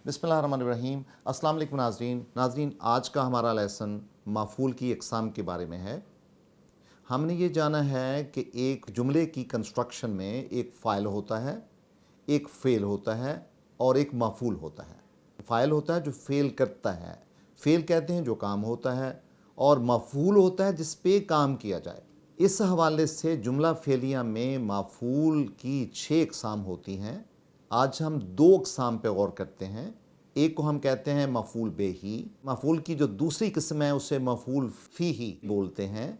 بسم اللہ الرحمن الرحیم۔ السلام علیکم ناظرین، آج کا ہمارا لیسن مفعول کی اقسام کے بارے میں ہے۔ ہم نے یہ جانا ہے کہ ایک جملے کی کنسٹرکشن میں ایک فاعل ہوتا ہے، ایک فعل ہوتا ہے اور ایک مفعول ہوتا ہے۔ فاعل ہوتا ہے جو فعل کرتا ہے، فعل کہتے ہیں جو کام ہوتا ہے، اور مفعول ہوتا ہے جس پہ کام کیا جائے۔ اس حوالے سے جملہ فعلیہ میں مفعول کی 6 اقسام ہوتی ہیں۔ آج ہم 2 اقسام پہ غور کرتے ہیں۔ ایک کو ہم کہتے ہیں مفعول بہی۔ مفعول کی جو دوسری قسم ہے اسے مفعول فیہی بولتے ہیں۔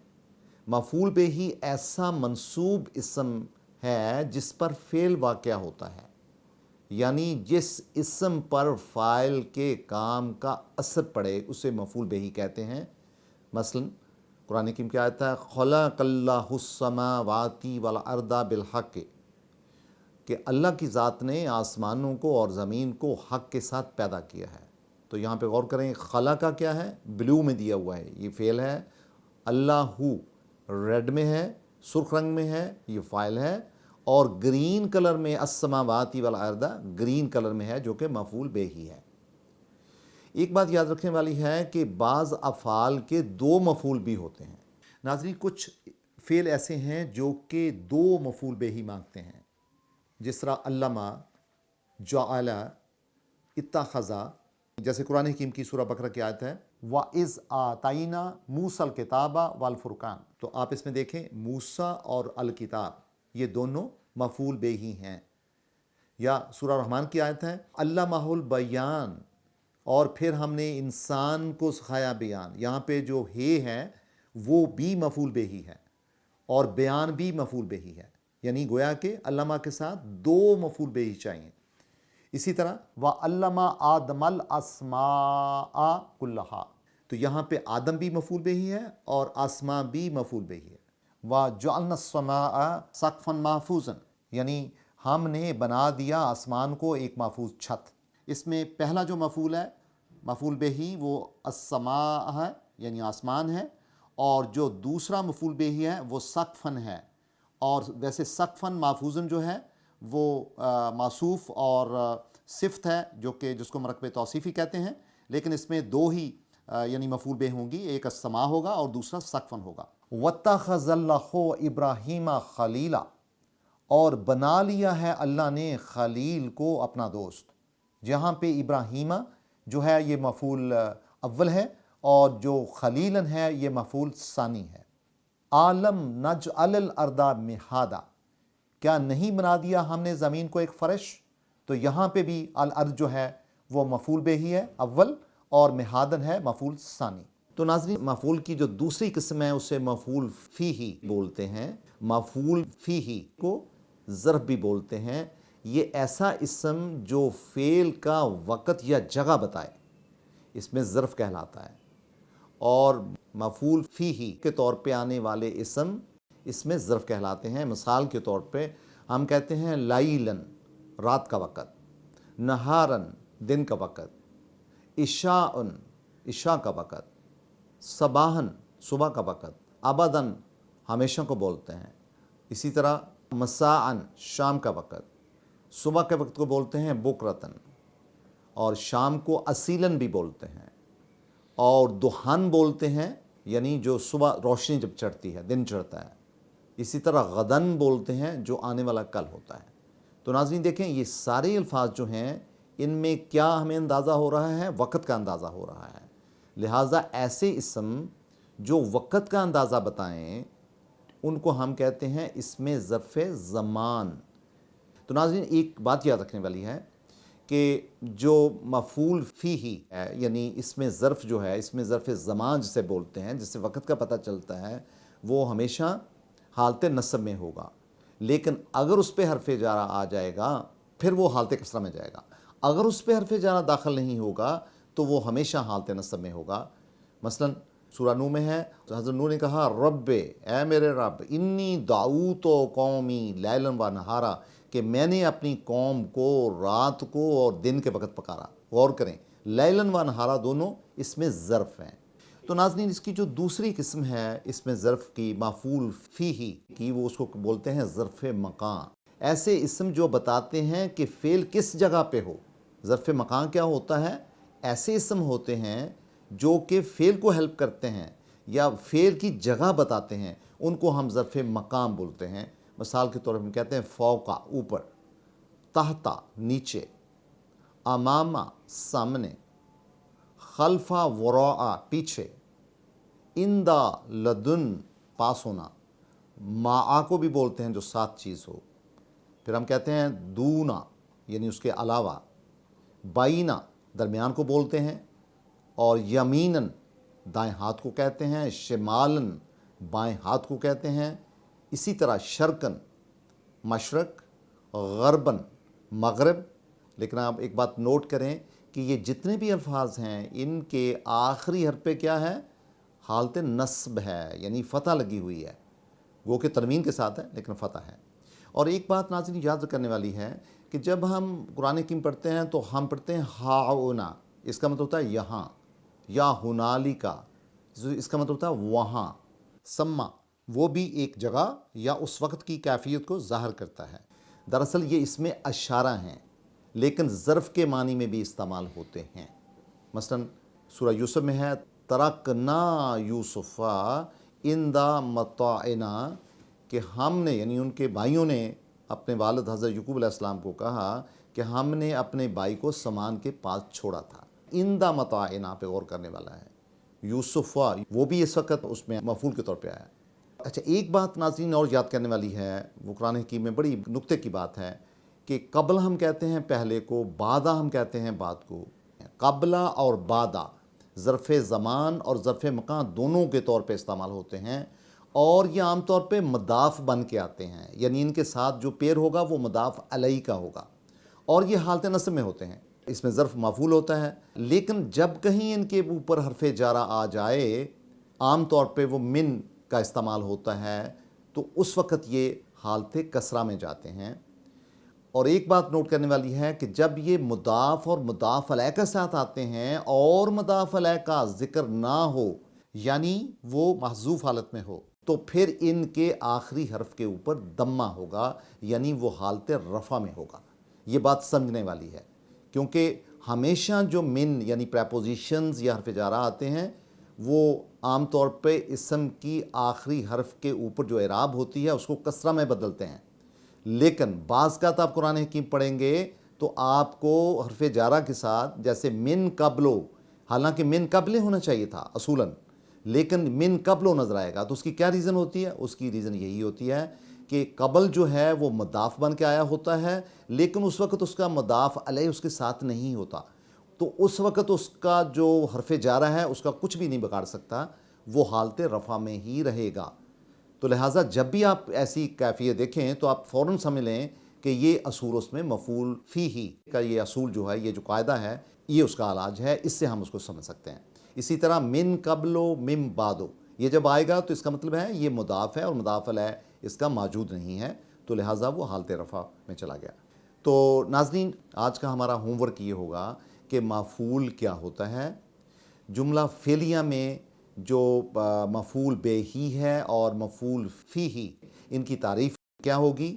مفعول بہی ایسا منصوب اسم ہے جس پر فعل واقع ہوتا ہے، یعنی جس اسم پر فاعل کے کام کا اثر پڑے اسے مفعول بہی کہتے ہیں۔ مثلا قرآن حکیم کی آیت ہے خلق اللہ السماوات والارض بالحق، کہ اللہ کی ذات نے آسمانوں کو اور زمین کو حق کے ساتھ پیدا کیا ہے۔ تو یہاں پہ غور کریں، خلا کا کیا ہے؟ بلو میں دیا ہوا ہے، یہ فعل ہے۔ اللہ ریڈ میں ہے، سرخ رنگ میں ہے، یہ فاعل ہے۔ اور گرین کلر میں السماوات والارض گرین کلر میں ہے جو کہ مفعول بہی ہے۔ ایک بات یاد رکھنے والی ہے کہ بعض افعال کے 2 مفعول بھی ہوتے ہیں۔ ناظرین، کچھ فعل ایسے ہیں جو کہ 2 مفعول بہی مانگتے ہیں، جس طرح علمہ، جعل، اتخذ، جیسے قرآن حکیم کی سورہ بقرہ کی آیت ہے وَإِذْ آتَيْنَا مُوسَى الْكِتَابَ وَالْفُرْقَانَ۔ تو آپ اس میں دیکھیں موسیٰ اور الکتاب یہ دونوں مفعول بہی ہیں۔ یا سورہ رحمان کی آیت ہے علمہ البیان، اور پھر ہم نے انسان کو سکھایا بیان۔ یہاں پہ جو ہے وہ بھی مفعول بہی ہے اور بیان بھی مفعول بہی ہے، یعنی گویا کہ علامہ کے ساتھ 2 مفعول بہی چاہیے۔ اسی طرح وَعَلَّمَ آدَمَ الْأَسْمَاءَ كُلَّهَا، تو یہاں پہ آدم بھی مفعول بہی ہے اور اسماء بھی مفعول بہی ہے۔ وَجَعَلْنَا السَّمَاءَ سَقْفًا مَحْفُوظًا، یعنی ہم نے بنا دیا آسمان کو ایک محفوظ چھت۔ اس میں پہلا جو مفعول ہے مفعول بہی وہ السماء ہے، یعنی آسمان ہے، اور جو دوسرا مفعول بہی ہے وہ سقفن ہے۔ اور ویسے سقفن محفوظن جو ہے وہ موصوف اور صفت ہے، جو کہ جس کو مرکب توصیفی کہتے ہیں، لیکن اس میں 2 ہی یعنی مفعول بہ ہوں گی، ایک السماء ہوگا اور دوسرا سقفن ہوگا۔ وَاتَّخَذَ اللَّهُ إِبْرَاهِيمَ خَلِيلًا، اور بنا لیا ہے اللہ نے خلیل کو اپنا دوست۔ جہاں پہ ابراہیمہ جو ہے یہ مفعول اول ہے، اور جو خلیلاً ہے یہ مفعول ثانی ہے۔ عالم نجعل الارض مہادا، کیا نہیں بنا دیا ہم نے زمین کو ایک فرش؟ تو یہاں پہ بھی الارض جو ہے وہ مفعول بہی ہے اول، اور مہادن ہے مفعول ثانی۔ تو ناظرین، مفعول کی جو دوسری قسم ہے اسے مفعول فیہی بولتے ہیں۔ مفعول فیہی کو ظرف بھی بولتے ہیں۔ یہ ایسا اسم جو فعل کا وقت یا جگہ بتائے، اس میں ظرف کہلاتا ہے۔ اور مفعول فیہی کے طور پہ آنے والے اسم اس میں ظرف کہلاتے ہیں۔ مثال کے طور پہ ہم کہتے ہیں لیلاً رات کا وقت، نہاراً دن کا وقت، عشاءً عشاء کا وقت، صباحاً صبح کا وقت، ابداً ہمیشہ کو بولتے ہیں۔ اسی طرح مساءً شام کا وقت، صبح کے وقت کو بولتے ہیں بکرتاً، اور شام کو اصیلاً بھی بولتے ہیں، اور دہن بولتے ہیں، یعنی جو صبح روشنی جب چڑھتی ہے، دن چڑھتا ہے۔ اسی طرح غدن بولتے ہیں جو آنے والا کل ہوتا ہے۔ تو ناظرین دیکھیں، یہ سارے الفاظ جو ہیں ان میں کیا ہمیں اندازہ ہو رہا ہے؟ وقت کا اندازہ ہو رہا ہے۔ لہٰذا ایسے اسم جو وقت کا اندازہ بتائیں ان کو ہم کہتے ہیں اس میں ظرف زمان۔ تو ناظرین، ایک بات یاد رکھنے والی ہے کہ جو مفعول فیہی ہے، یعنی اس میں ظرف جو ہے، اس میں ظرف زمان جسے بولتے ہیں، جس سے وقت کا پتہ چلتا ہے، وہ ہمیشہ حالت نصب میں ہوگا۔ لیکن اگر اس پہ حرف جارہ آ جائے گا پھر وہ حالت کسرہ میں جائے گا۔ اگر اس پہ حرف جارہ داخل نہیں ہوگا تو وہ ہمیشہ حالت نصب میں ہوگا۔ مثلا سورہ نوح میں ہے، تو حضرت نوح نے کہا رب، اے میرے رب، انی دعوت قومی لیلا و نہارا، کہ میں نے اپنی قوم کو رات کو اور دن کے وقت پکارا۔ غور کریں، لیلاً و نہارا دونوں اس میں ظرف ہیں۔ تو ناظرین، اس کی جو دوسری قسم ہے اس میں ظرف کی، مفعول فیہی کی، وہ اس کو بولتے ہیں ظرف مکان۔ ایسے اسم جو بتاتے ہیں کہ فعل کس جگہ پہ ہو، ظرف مکان کیا ہوتا ہے؟ ایسے اسم ہوتے ہیں جو کہ فعل کو ہیلپ کرتے ہیں یا فعل کی جگہ بتاتے ہیں، ان کو ہم ظرف مقام بولتے ہیں۔ مثال کے طور پر ہم کہتے ہیں فوقا اوپر، تحتا نیچے، اماما سامنے، خلفا وراء پیچھے، اندا لدن پاس ہونا، معا کو بھی بولتے ہیں جو ساتھ چیز ہو۔ پھر ہم کہتے ہیں دونا یعنی اس کے علاوہ، بائینا درمیان کو بولتے ہیں، اور یمیناً دائیں ہاتھ کو کہتے ہیں، شمالاً بائیں ہاتھ کو کہتے ہیں، اسی طرح شرقاً مشرق، غرباً مغرب۔ لیکن آپ ایک بات نوٹ کریں کہ یہ جتنے بھی الفاظ ہیں ان کے آخری حرف پہ کیا ہے؟ حالت نصب ہے، یعنی فتح لگی ہوئی ہے، وہ کہ تنوین کے ساتھ ہے لیکن فتح ہے۔ اور ایک بات ناظرین یاد کرنے والی ہے کہ جب ہم قرآن حکیم پڑھتے ہیں تو ہم پڑھتے ہیں ہاؤنا، اس کا مطلب ہوتا ہے یہاں، یا ہنالکا اس کا مطلب ہوتا ہے وہاں، سما وہ بھی ایک جگہ یا اس وقت کی کیفیت کو ظاہر کرتا ہے۔ دراصل یہ اس میں اشارہ ہیں لیکن ظرف کے معنی میں بھی استعمال ہوتے ہیں۔ مثلا سورہ یوسف میں ہے ترکنا یوسف اندا متاعنا، کہ ہم نے یعنی ان کے بھائیوں نے اپنے والد حضرت یعقوب علیہ السلام کو کہا کہ ہم نے اپنے بھائی کو سامان کے پاس چھوڑا تھا۔ اندا متاعنا پہ غور کرنے والا ہے، یوسف وہ بھی اس وقت اس میں مفعول کے طور پہ آیا۔ اچھا ایک بات ناظرین اور یاد کرنے والی ہے، وہ قرآن حکیم میں بڑی نکتے کی بات ہے کہ قبل ہم کہتے ہیں پہلے کو، بعدہ ہم کہتے ہیں بعد کو۔ قبلہ اور بعدہ ظرف زمان اور ظرف مکان دونوں کے طور پہ استعمال ہوتے ہیں، اور یہ عام طور پہ مضاف بن کے آتے ہیں، یعنی ان کے ساتھ جو پیر ہوگا وہ مضاف علیہ کا ہوگا، اور یہ حالت نصب میں ہوتے ہیں۔ اس میں ظرف مفعول ہوتا ہے، لیکن جب کہیں ان کے اوپر حرف جارہ آ جائے، عام طور پہ وہ من کا استعمال ہوتا ہے، تو اس وقت یہ حالت کسرہ میں جاتے ہیں۔ اور ایک بات نوٹ کرنے والی ہے کہ جب یہ مضاف اور مضاف علیہ کے ساتھ آتے ہیں اور مضاف علیہ کا ذکر نہ ہو، یعنی وہ محذوف حالت میں ہو، تو پھر ان کے آخری حرف کے اوپر دمہ ہوگا، یعنی وہ حالت رفع میں ہوگا۔ یہ بات سمجھنے والی ہے، کیونکہ ہمیشہ جو من یعنی پریپوزیشنز یا حرف جارہ آتے ہیں وہ عام طور پہ اسم کی آخری حرف کے اوپر جو اعراب ہوتی ہے اس کو کسرہ میں بدلتے ہیں، لیکن بعض کا آپ قرآن حکیم پڑھیں گے تو آپ کو حرف جارہ کے ساتھ جیسے من قبلو، حالانکہ من قبل ہونا چاہیے تھا اصولاً، لیکن من قبلو نظر آئے گا، تو اس کی کیا ریزن ہوتی ہے؟ اس کی ریزن یہی ہوتی ہے کہ قبل جو ہے وہ مضاف بن کے آیا ہوتا ہے، لیکن اس وقت اس کا مضاف علیہ اس کے ساتھ نہیں ہوتا، تو اس وقت اس کا جو حرف جارہ ہے اس کا کچھ بھی نہیں بگاڑ سکتا، وہ حالت رفع میں ہی رہے گا۔ تو لہٰذا جب بھی آپ ایسی کیفیت دیکھیں تو آپ فوراً سمجھ لیں کہ یہ اصول اس میں مفعول فیہ کا یہ اصول جو ہے، یہ جو قاعدہ ہے، یہ اس کا علاج ہے، اس سے ہم اس کو سمجھ سکتے ہیں۔ اسی طرح من قبلو من بعدو، یہ جب آئے گا تو اس کا مطلب ہے یہ مضاف ہے اور مضاف علیہ اس کا موجود نہیں ہے، تو لہٰذا وہ حالت رفع میں چلا گیا۔ تو ناظرین آج کا ہمارا ہوم ورک یہ ہوگا کہ مفعول کیا ہوتا ہے، جملہ فعلیہ میں جو مفعول بہ ہی ہے اور مفعول فیہ، ان کی تعریف کیا ہوگی،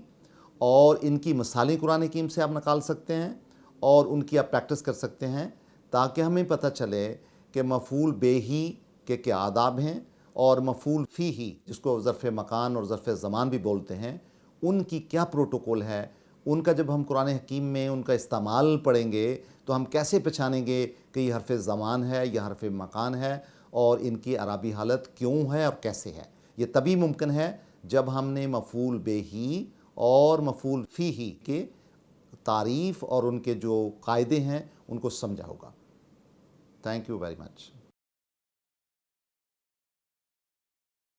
اور ان کی مثالیں قرآن حکیم سے آپ نکال سکتے ہیں اور ان کی آپ پریکٹس کر سکتے ہیں، تاکہ ہمیں پتہ چلے کہ مفعول بہ ہی کے کیا آداب ہیں، اور مفعول فیہ جس کو ظرف مکان اور ظرف زمان بھی بولتے ہیں، ان کی کیا پروٹوکول ہے۔ ان کا جب ہم قرآن حکیم میں ان کا استعمال پڑھیں گے تو ہم کیسے پہچانیں گے کہ یہ حرف زمان ہے یا حرف مکان ہے، اور ان کی اعرابی حالت کیوں ہے اور کیسے ہے۔ یہ تبھی ممکن ہے جب ہم نے مفعول بہ ہی اور مفعول فیہ کے تعریف اور ان کے جو قاعدے ہیں ان کو سمجھا ہوگا۔ Thank you very much.